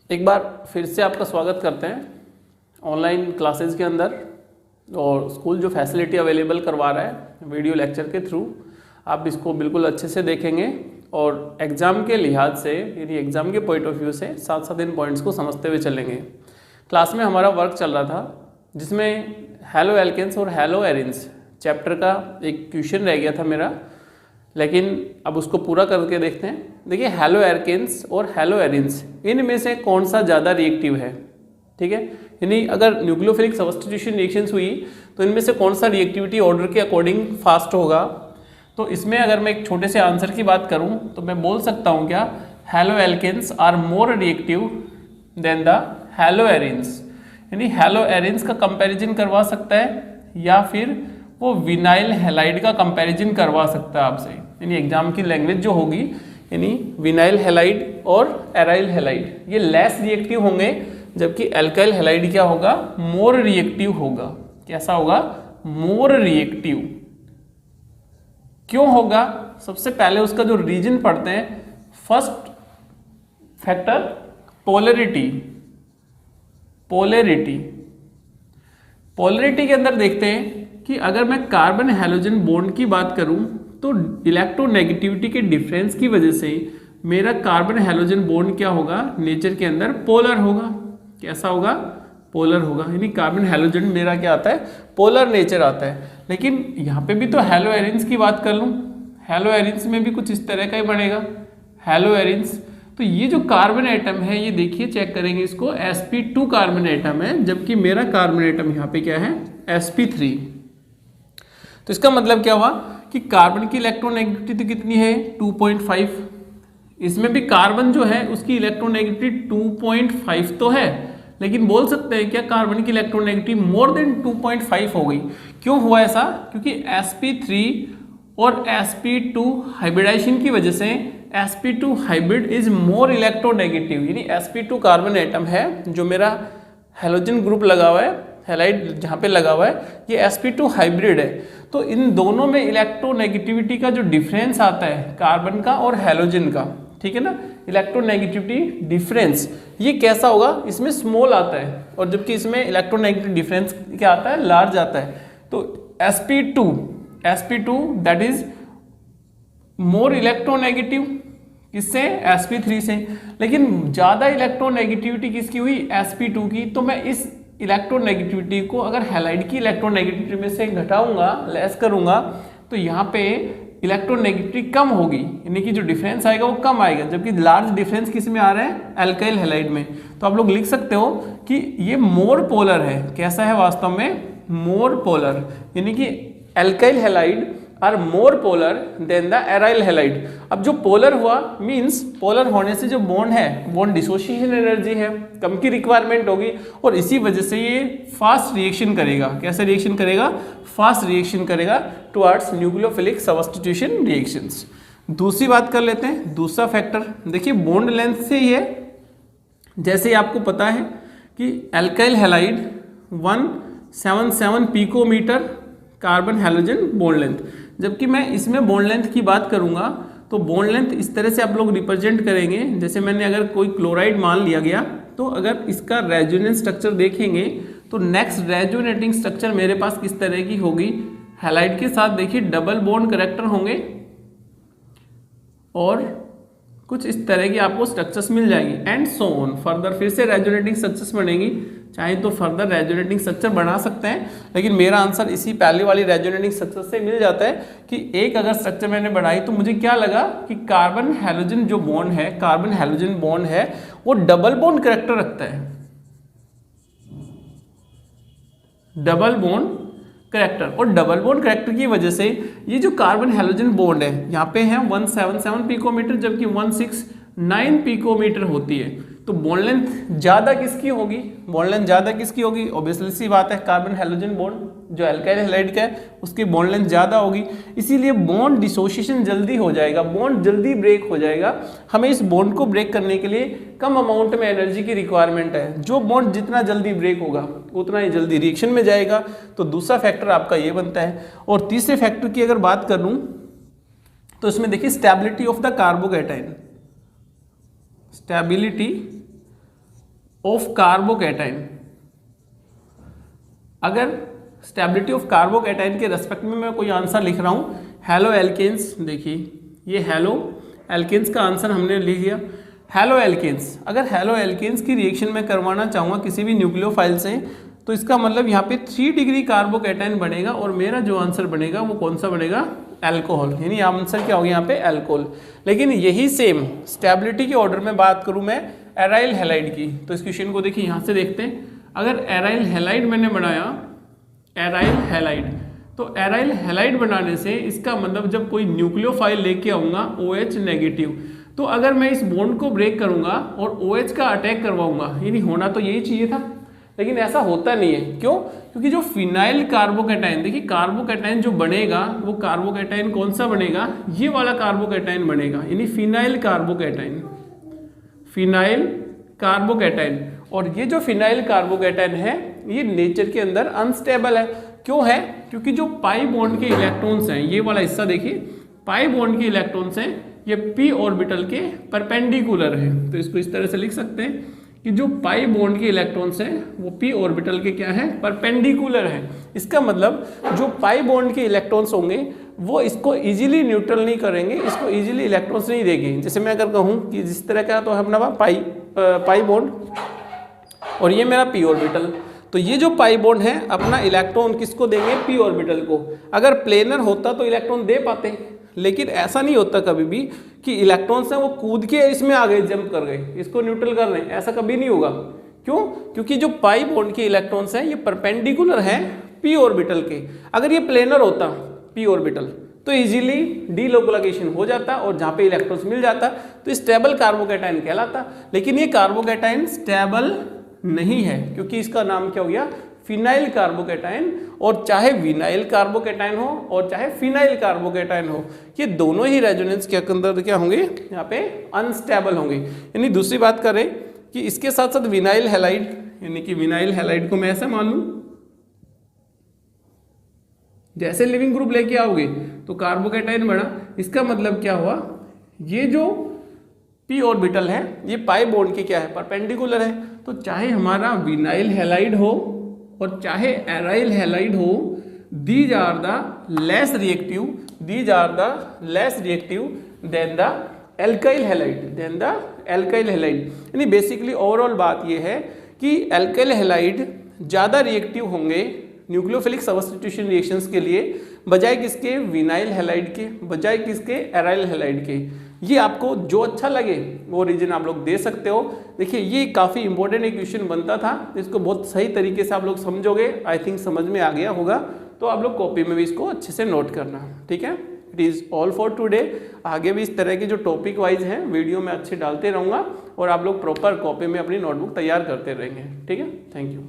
एक बार फिर से आपका स्वागत करते हैं ऑनलाइन क्लासेस के अंदर। और स्कूल जो फैसिलिटी अवेलेबल करवा रहा है वीडियो लेक्चर के थ्रू, आप इसको बिल्कुल अच्छे से देखेंगे और एग्ज़ाम के लिहाज से यानी एग्ज़ाम के पॉइंट ऑफ व्यू से साथ साथ इन पॉइंट्स को समझते हुए चलेंगे। क्लास में हमारा वर्क चल रहा था जिसमें हैलो एल्केन्स और हैलो एरिन्स चैप्टर का एक क्वेश्चन रह गया था मेरा, लेकिन अब उसको पूरा करके देखते हैं। देखिए, हैलो एल्केन्स और हैलो एरिन्स इनमें से कौन सा ज़्यादा रिएक्टिव है, ठीक है। यानी अगर न्यूक्लियोफिलिक सब्स्टिट्यूशन रिएक्शंस हुई तो इनमें से कौन सा रिएक्टिविटी ऑर्डर के अकॉर्डिंग फास्ट होगा। तो इसमें अगर मैं एक छोटे से आंसर की बात करूं तो मैं बोल सकता हूं क्या, haloalkanes are more reactive than the haloarenes. यानी हैलो एरिन्स का कंपैरिजन करवा सकता है या फिर वो विनाइल हैलाइड का कंपैरिजन करवा सकता है आपसे। यानी एग्जाम की लैंग्वेज जो होगी यानी विनाइल हैलाइड और एराइल हैलाइड ये लेस रिएक्टिव होंगे, जबकि एल्काइल हैलाइड क्या होगा, मोर रिएक्टिव होगा। कैसा होगा, मोर रिएक्टिव। क्यों होगा, सबसे पहले उसका जो रीजन पढ़ते हैं। First factor polarity. पोलैरिटी के अंदर देखते हैं कि अगर मैं कार्बन हैलोजन बॉन्ड की बात करूं तो इलेक्ट्रोनेगेटिविटी के डिफरेंस की वजह से मेरा कार्बन हैलोजन बॉन्ड क्या होगा, नेचर के अंदर पोलर होगा। कैसा होगा, पोलर होगा। यानी कार्बन हैलोजन मेरा क्या आता है, पोलर नेचर आता है। लेकिन यहाँ पे भी तो हैलो एरिन्स की बात कर लूँ, हैलो एरिन्स में भी कुछ इस तरह का ही बनेगा हैलो एरिन्स। तो ये जो कार्बन एटम है ये देखिए, चेक करेंगे इसको, sp2 कार्बन एटम है, जबकि मेरा कार्बन एटम यहाँ पे क्या है, sp3। तो इसका मतलब क्या हुआ कि कार्बन की इलेक्ट्रोनेगेटिविटी कितनी है, 2.5। इसमें भी कार्बन जो है उसकी इलेक्ट्रोनेगेटिविटी 2.5 तो है, लेकिन बोल सकते हैं क्या कार्बन की इलेक्ट्रोनेगेटिविटी मोर देन 2.5 हो गई। क्यों हुआ ऐसा, क्योंकि sp3 और sp2 हाइब्रिडाइजेशन की वजह से sp2 hybrid is more electronegative. यानी sp2 कार्बन एटम है जो मेरा हैलोजन ग्रुप लगा हुआ है, हैलाइड जहाँ पे लगा हुआ है, ये sp2 हाइब्रिड है। तो इन दोनों में इलेक्ट्रोनेगेटिविटी का जो डिफरेंस आता है कार्बन का और हैलोजन का, ठीक है ना, इलेक्ट्रोनेगेटिविटी डिफरेंस ये कैसा होगा, इसमें स्मॉल आता है, और जबकि इसमें इलेक्ट्रोनेगेटिव डिफरेंस क्या आता है, लार्ज आता है। तो sp2 that is more electronegative किससे, sp3 से। लेकिन ज़्यादा इलेक्ट्रोनेगेटिविटी किसकी हुई, sp2 की। तो मैं इस इलेक्ट्रोनेगेटिविटी को अगर हैलाइड की इलेक्ट्रोनेगेटिविटी में से घटाऊंगा, लेस करूंगा, तो यहाँ पे इलेक्ट्रोनेगेटिविटी कम होगी, यानी कि जो डिफरेंस आएगा वो कम आएगा। जबकि लार्ज डिफरेंस किस में आ रहा है, एल्काइल हैलाइड में। तो आप लोग लिख सकते हो कि ये मोर पोलर है। कैसा है वास्तव में, मोर पोलर। यानी कि alkyl halide are more polar than the aryl halide. अब जो पोलर हुआ मींस पोलर होने से जो बॉन्ड है, बॉन्ड डिसोसिएशन एनर्जी है, कम की रिक्वायरमेंट होगी, और इसी वजह से ये फास्ट रिएक्शन करेगा। कैसे रिएक्शन करेगा, फास्ट रिएक्शन करेगा टुवर्ड्स न्यूक्लियोफिलिक सब्स्टिट्यूशन रिएक्शंस। दूसरी बात कर लेते हैं, दूसरा फैक्टर देखिए बॉन्ड लेंथ से ही है। जैसे आपको पता है कि alkyl halide 177 picometre carbon halogen bond length, जबकि मैं इसमें बॉन्ड लेंथ की बात करूंगा तो बॉन्ड लेंथ इस तरह से आप लोग रिप्रेजेंट करेंगे। जैसे मैंने अगर कोई क्लोराइड मान लिया गया तो अगर इसका रेजोनेंस स्ट्रक्चर देखेंगे तो नेक्स्ट रेजोनेटिंग स्ट्रक्चर मेरे पास किस तरह की होगी, हैलाइड के साथ देखिए डबल बॉन्ड कैरेक्टर होंगे और कुछ इस तरह की आपको स्ट्रक्चर्स मिल जाएंगी एंड सो ऑन। फर्दर फिर से रेजोनेटिंग स्ट्रक्चर्स बनेंगी, चाहे तो फर्दर रेजोनेटिंग स्ट्रक्चर बना सकते हैं, लेकिन मेरा आंसर इसी पहले वाली रेजोनेटिंग स्ट्रक्चर से मिल जाता है कि एक अगर स्ट्रक्चर मैंने बनाई तो मुझे क्या लगा कि कार्बन हैलोजन जो बॉन्ड है, कार्बन हैलोजन बॉन्ड है वो डबल बॉन्ड कैरेक्टर रखता है, डबल बॉन्ड कैरेक्टर। और डबल बॉन्ड कैरेक्टर की वजह से ये जो कार्बन हैलोजन बॉन्ड है यहाँ पे है 177 पिकोमीटर, जबकि 169 पिकोमीटर होती है। तो बॉन्ड लेंथ ज़्यादा किसकी होगी, बॉन्ड लेंथ ज़्यादा किसकी होगी, ऑब्वियसली सी बात है कार्बन हैलोजन बॉन्ड जो एल्काइल हैलाइड का है उसकी बॉन्ड लेंथ ज़्यादा होगी, इसीलिए बॉन्ड डिसोसिएशन जल्दी हो जाएगा, बॉन्ड जल्दी ब्रेक हो जाएगा। हमें इस बॉन्ड को ब्रेक करने के लिए कम अमाउंट में एनर्जी की रिक्वायरमेंट है। जो बॉन्ड जितना जल्दी ब्रेक होगा उतना ही जल्दी रिएक्शन में जाएगा। तो दूसरा फैक्टर आपका ये बनता है। और तीसरे फैक्टर की अगर बात कर लूँ तो इसमें देखिए stability of the carbocation, stability of carbocation, अगर स्टेबिलिटी ऑफ कार्बोकैटाइन के रेस्पेक्ट में मैं कोई आंसर लिख रहा हूँ, हेलो एल्केन्स, देखिए ये हेलो एल्केन्स का आंसर हमने लिख दिया। हेलो एल्केन्स, अगर हेलो एल्केन्स की रिएक्शन में करवाना चाहूँगा किसी भी न्यूक्लियोफाइल से, तो इसका मतलब यहाँ पे 3 डिग्री कार्बोकैटाइन बनेगा और मेरा जो आंसर बनेगा वो कौन सा बनेगा, अल्कोहल, यानी आंसर क्या होगा यहाँ पे अल्कोहल। लेकिन यही सेम स्टेबिलिटी के ऑर्डर में बात करूँ मैं एराइल हैलाइड की, तो इस क्वेश्चन को देखिए यहाँ से देखते हैं। अगर एराइल हैलाइड मैंने बनाया, एराइल हैलाइड, तो एराइल हैलाइड बनाने से इसका मतलब जब कोई न्यूक्लियोफाइल लेके आऊँगा OH नेगेटिव, तो अगर मैं इस बॉन्ड को ब्रेक करूँगा और OH का अटैक करवाऊँगा, यानी होना तो यही चाहिए था, लेकिन ऐसा होता नहीं है। क्यों? क्योंकि जो फिनाइल कार्बोकैटाइन, देखिए कार्बोकैटाइन जो बनेगा वो कार्बोकैटाइन कौन सा बनेगा, ये वाला कार्बोकैटाइन बनेगा, यानी फिनाइल कार्बोकैटाइन, फिनाइल कार्बोकैटाइन। और ये जो फिनाइल कार्बोकैटाइन है ये नेचर के अंदर अनस्टेबल है। क्यों है? क्योंकि जो पाई बॉन्ड के इलेक्ट्रॉन्स हैं, ये वाला हिस्सा देखिए, पाई बॉन्ड के इलेक्ट्रॉन्स हैं ये p ऑर्बिटल के परपेंडिकुलर है। तो इसको इस तरह से लिख सकते हैं कि जो पाई बॉन्ड के इलेक्ट्रॉन्स हैं वो p ऑर्बिटल के क्या है, परपेंडिकुलर है। इसका मतलब जो पाई बॉन्ड के इलेक्ट्रॉन्स होंगे वो इसको इजीली न्यूट्रल नहीं करेंगे, इसको इजीली इलेक्ट्रॉन्स नहीं देंगे। जैसे मैं अगर कहूँ कि जिस तरह का तो है अपना पाई बॉन्ड और ये मेरा p ऑर्बिटल, तो ये जो पाई बॉन्ड है अपना इलेक्ट्रॉन किसको देंगे, p ऑर्बिटल को। अगर प्लेनर होता तो इलेक्ट्रॉन दे पाते, लेकिन ऐसा नहीं होता कभी भी कि इलेक्ट्रॉन्स हैं वो कूद के इसमें आ गए, जंप कर गए, इसको न्यूट्रल कर रहे हैं, ऐसा कभी नहीं होगा। क्यों? क्योंकि जो पाई बॉन्ड के इलेक्ट्रॉन्स हैं ये परपेंडिकुलर हैं p ऑर्बिटल के। अगर ये प्लेनर होता p ऑर्बिटल तो इजीली डीलोकलाइजेशन हो जाता और जहाँ पे इलेक्ट्रॉन्स मिल जाता तो स्टेबल कार्बोकैटाइन कहलाता। लेकिन ये कार्बोकैटाइन स्टेबल नहीं है क्योंकि इसका नाम क्या हो गया, फिनाइल कार्बोकैटाइन। और चाहे विनाइल कार्बोकैटाइन हो और चाहे फिनाइल कार्बोकैटाइन हो, ये दोनों ही रेजोनेंस के अंदर क्या होंगे, यहाँ पे अनस्टेबल होंगे। यानी दूसरी बात करें कि इसके साथ साथ विनाइल हैलाइड, यानी कि विनाइल हैलाइड को मैं ऐसा मान लूं, जैसे लिविंग ग्रुप लेके आओगे तो कार्बोकैटाइन बना, इसका मतलब क्या हुआ, ये जो p ऑर्बिटल है ये पाई बॉन्ड के क्या है, परपेंडिकुलर है। तो चाहे हमारा विनाइल हैलाइड हो और चाहे एराइल हैलाइड हो, these are the less reactive, these are the less reactive than the alkyl halide, than the alkyl halide. यानी बेसिकली ओवरऑल बात ये है कि एल्काइल हैलाइड ज़्यादा रिएक्टिव होंगे न्यूक्लियोफिलिक सब्स्टिट्यूशन रिएक्शंस के लिए बजाय किसके, विनाइल हैलाइड के, बजाय किसके, एराइल हैलाइड के। ये आपको जो अच्छा लगे वो रीजन आप लोग दे सकते हो। देखिए ये काफ़ी इंपॉर्टेंट एक क्वेश्चन बनता था, इसको बहुत सही तरीके से आप लोग समझोगे, आई थिंक समझ में आ गया होगा, तो आप लोग कॉपी में भी इसको अच्छे से नोट करना, ठीक है। It is all for today. आगे भी इस तरह के जो टॉपिक वाइज हैं वीडियो में अच्छे डालते रहूँगा और आप लोग प्रॉपर कॉपी में अपनी नोटबुक तैयार करते रहेंगे, ठीक है। Thank you.